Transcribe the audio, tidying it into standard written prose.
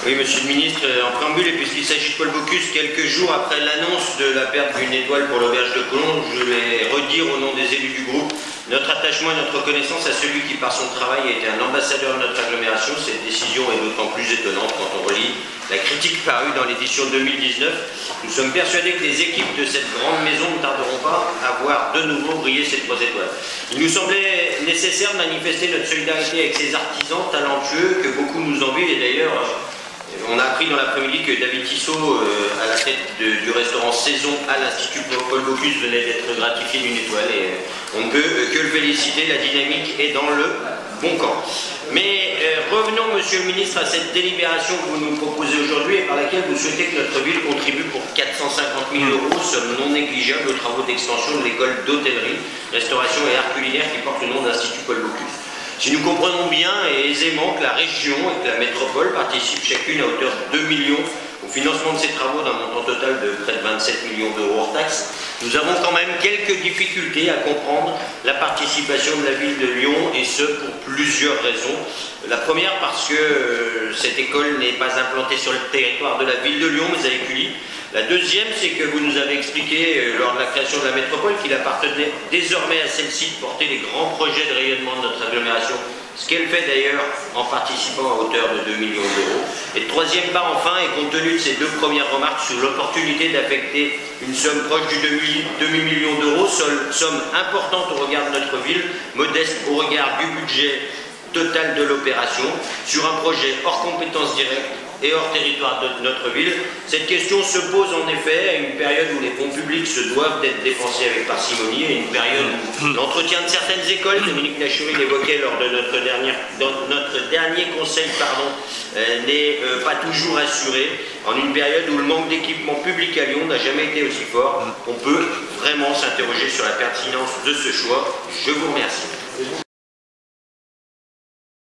Oui, monsieur le ministre, en préambule, et puisqu'il s'agit de Paul Bocuse, quelques jours après l'annonce de la perte d'une étoile pour l'auberge de Colombes, je vais redire au nom des élus du groupe notre attachement et notre reconnaissance à celui qui, par son travail, a été un ambassadeur de notre agglomération. Cette décision est d'autant plus étonnante quand on relit la critique parue dans l'édition 2019. Nous sommes persuadés que les équipes de cette grande maison ne tarderont pas à voir de nouveau briller ces 3 étoiles. Il nous semblait nécessaire de manifester notre solidarité avec ces artisans talentueux que beaucoup nous envient, et d'ailleurs, on a appris dans l'après-midi que David Tissot, à la tête du restaurant Saison à l'Institut Paul Bocuse, venait d'être gratifié d'une étoile, et on ne peut que le féliciter. La dynamique est dans le bon camp. Mais revenons, monsieur le ministre, à cette délibération que vous nous proposez aujourd'hui et par laquelle vous souhaitez que notre ville contribue pour 450 000 €, somme non négligeable, aux travaux d'extension de l'école d'hôtellerie, restauration et art culinaire qui porte le nom d'Institut Paul Bocuse. Si nous comprenons bien et aisément que la région et que la métropole participent chacune à hauteur de 2 millions au financement de ces travaux d'un montant total de près de 27 millions € hors taxes, nous avons quand même quelques difficultés à comprendre la participation de la ville de Lyon, et ce pour plusieurs raisons. La première, parce que cette école n'est pas implantée sur le territoire de la ville de Lyon, mais à Écully. La deuxième, c'est que vous nous avez expliqué lors de la création de la métropole qu'il appartenait désormais à celle-ci de porter les grands projets de rayonnement de notre agglomération, ce qu'elle fait d'ailleurs en participant à hauteur de 2 millions €. Et le troisième part, enfin, et compte tenu de ces 2 premières remarques sur l'opportunité d'affecter une somme proche du demi-million d'euros, somme importante au regard de notre ville, modeste au regard du budget total de l'opération, sur un projet hors compétence directe et hors territoire de notre ville. Cette question se pose en effet à une période où les fonds publics se doivent d'être dépensés avec parcimonie, et une période où l'entretien de certaines écoles, Dominique Lachurie l'évoquait lors de notre dernier conseil, n'est pas toujours assuré, en une période où le manque d'équipement public à Lyon n'a jamais été aussi fort. On peut vraiment s'interroger sur la pertinence de ce choix. Je vous remercie.